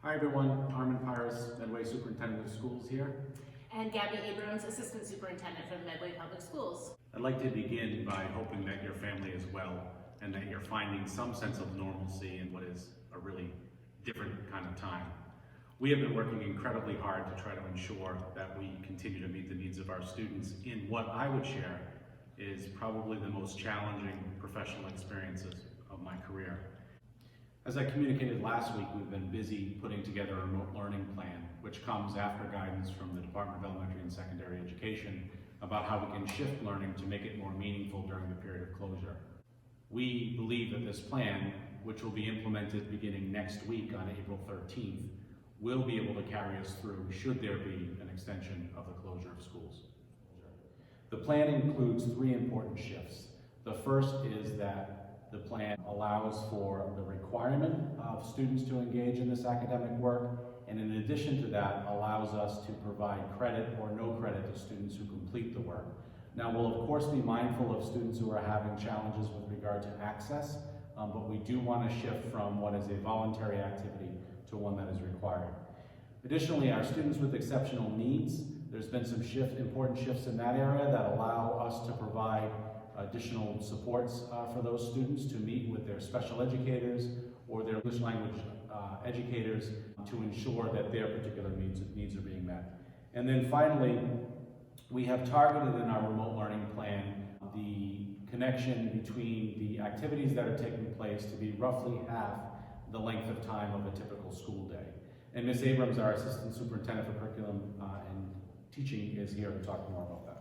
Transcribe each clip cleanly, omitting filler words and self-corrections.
Hi everyone, Armand, Pires, Medway Superintendent of Schools here. And Gabby Abrams, Assistant Superintendent for the Medway Public Schools. I'd like to begin by hoping that your family is well and that you're finding some sense of normalcy in what is a really different kind of time. We have been working incredibly hard to try to ensure that we continue to meet the needs of our students in what I would share is probably the most challenging professional experiences of my career. As I communicated last week, we've been busy putting together a remote learning plan, which comes after guidance from the Department of Elementary and Secondary Education about how we can shift learning to make it more meaningful during the period of closure. We believe that this plan, which will be implemented beginning next week on April 13th, will be able to carry us through should there be an extension of the closure of schools. The plan includes three important shifts. The first is that the plan allows for the requirement of students to engage in this academic work, and in addition to that, allows us to provide credit or no credit to students who complete the work. Now, we'll of course be mindful of students who are having challenges with regard to access, but we do want to shift from what is a voluntary activity to one that is required. Additionally, our students with exceptional needs, there's been some important shifts in that area that allow us to provide additional supports for those students to meet with their special educators or their English language educators to ensure that their particular needs are being met. And then finally, we have targeted in our remote learning plan the connection between the activities that are taking place to be roughly half the length of time of a typical school day. And Ms. Abrams, our Assistant Superintendent for Curriculum and Teaching, is here to talk more about that.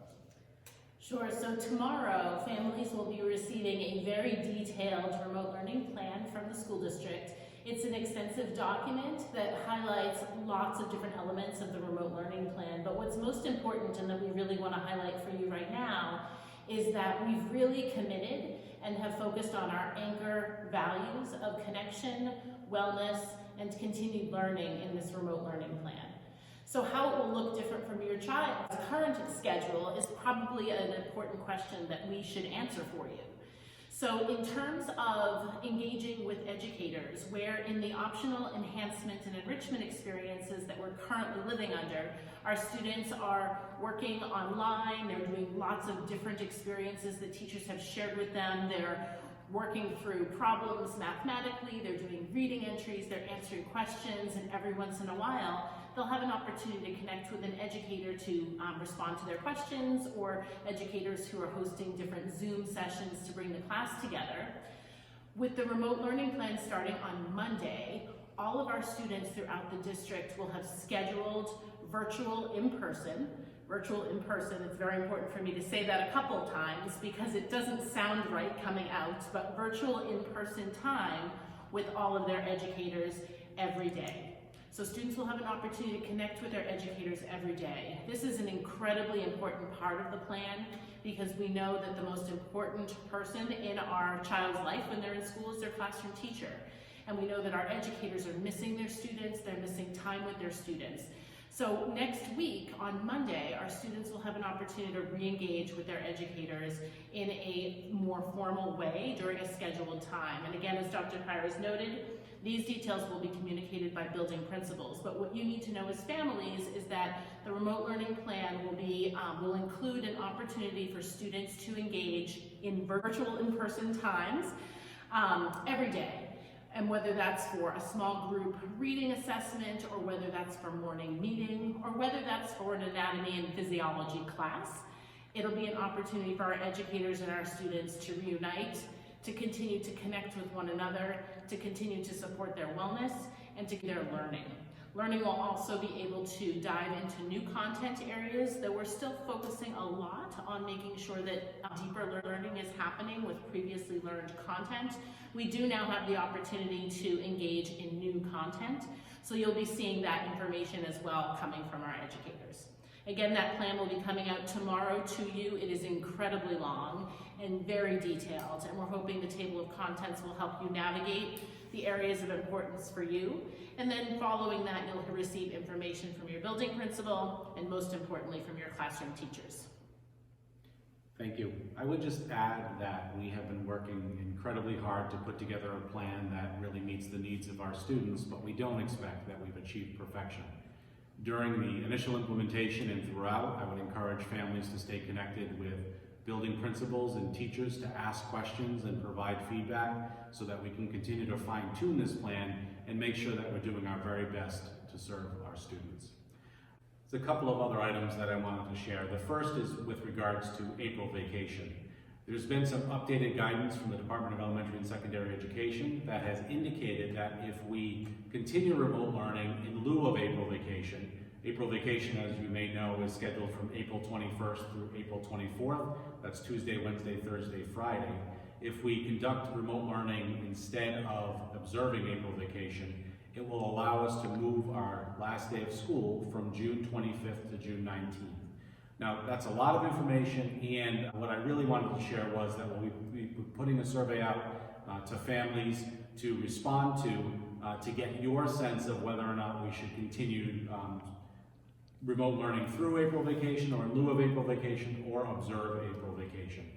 Sure, so tomorrow families will be receiving a very detailed remote learning plan from the school district. It's an extensive document that highlights lots of different elements of the remote learning plan, but what's most important and that we really want to highlight for you right now is that we've really committed and have focused on our anchor values of connection, wellness, and continued learning in this remote learning plan. So how it will look different from your child's current schedule is probably an important question that we should answer for you. So in terms of engaging with educators, where in the optional enhancement and enrichment experiences that we're currently living under, our students are working online, they're doing lots of different experiences that teachers have shared with them, they're working through problems mathematically, they're doing reading entries, they're answering questions, and every once in a while, they'll have an opportunity to connect with an educator to respond to their questions, or educators who are hosting different Zoom sessions to bring the class together. With the remote learning plan starting on Monday, all of our students throughout the district will have scheduled virtual in-person, it's very important for me to say that a couple times because it doesn't sound right coming out, but virtual in-person time with all of their educators every day. So students will have an opportunity to connect with their educators every day. This is an incredibly important part of the plan because we know that the most important person in our child's life when they're in school is their classroom teacher. And we know that our educators are missing their students, they're missing time with their students. So next week, on Monday, our students will have an opportunity to re-engage with their educators in a more formal way during a scheduled time. And again, as Dr. Pires noted, these details will be communicated by building principals. But what you need to know as families is that the remote learning plan will include an opportunity for students to engage in virtual in-person times every day. And whether that's for a small group reading assessment, or whether that's for morning meeting, or whether that's for an anatomy and physiology class, it'll be an opportunity for our educators and our students to reunite, to continue to connect with one another, to continue to support their wellness, and to their learning. Learning will also be able to dive into new content areas, though we're still focusing a lot on making sure that deeper learning is happening with previously learned content. We do now have the opportunity to engage in new content, so you'll be seeing that information as well coming from our educators. Again, that plan will be coming out tomorrow to you. It is incredibly long and very detailed, and we're hoping the table of contents will help you navigate the areas of importance for you. And then following that, you'll receive information from your building principal and most importantly from your classroom teachers. Thank you. I would just add that we have been working incredibly hard to put together a plan that really meets the needs of our students, but we don't expect that we've achieved perfection. During the initial implementation and throughout, I would encourage families to stay connected with building principals and teachers to ask questions and provide feedback so that we can continue to fine-tune this plan and make sure that we're doing our very best to serve our students. There's a couple of other items that I wanted to share. The first is with regards to April vacation. There's been some updated guidance from the Department of Elementary and Secondary Education that has indicated that if we continue remote learning in lieu of April vacation, as you may know, is scheduled from April 21st through April 24th. That's Tuesday, Wednesday, Thursday, Friday. If we conduct remote learning instead of observing April vacation, it will allow us to move our last day of school from June 25th to June 19th. Now, that's a lot of information, and what I really wanted to share was that we'll be putting a survey out to families to respond to get your sense of whether or not we should continue remote learning through April vacation or in lieu of April vacation or observe April vacation.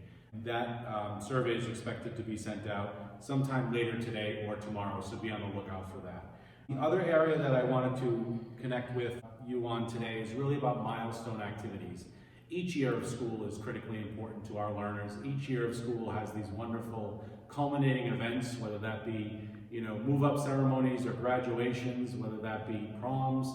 That survey is expected to be sent out sometime later today or tomorrow, so be on the lookout for that. The other area that I wanted to connect with you on today is really about milestone activities. Each year of school is critically important to our learners. Each year of school has these wonderful culminating events, whether that be move-up ceremonies or graduations, whether that be proms,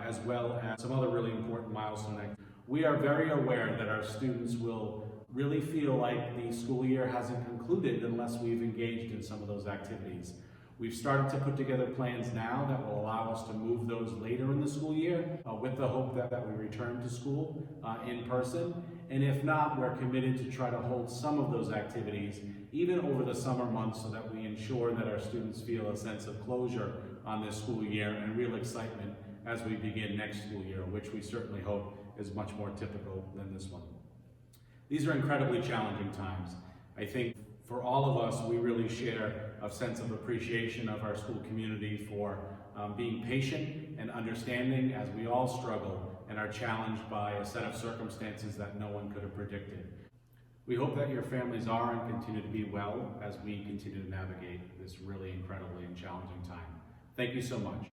as well as some other really important milestone activities. We are very aware that our students will really feel like the school year hasn't concluded unless we've engaged in some of those activities. We've started to put together plans now that will allow us to move those later in the school year with the hope that we return to school in person. And if not, we're committed to try to hold some of those activities even over the summer months so that we ensure that our students feel a sense of closure on this school year and real excitement as we begin next school year, which we certainly hope is much more typical than this one. These are incredibly challenging times. I think for all of us, we really share a sense of appreciation of our school community for being patient and understanding as we all struggle and are challenged by a set of circumstances that no one could have predicted. We hope that your families are and continue to be well as we continue to navigate this really incredibly and challenging time. Thank you so much.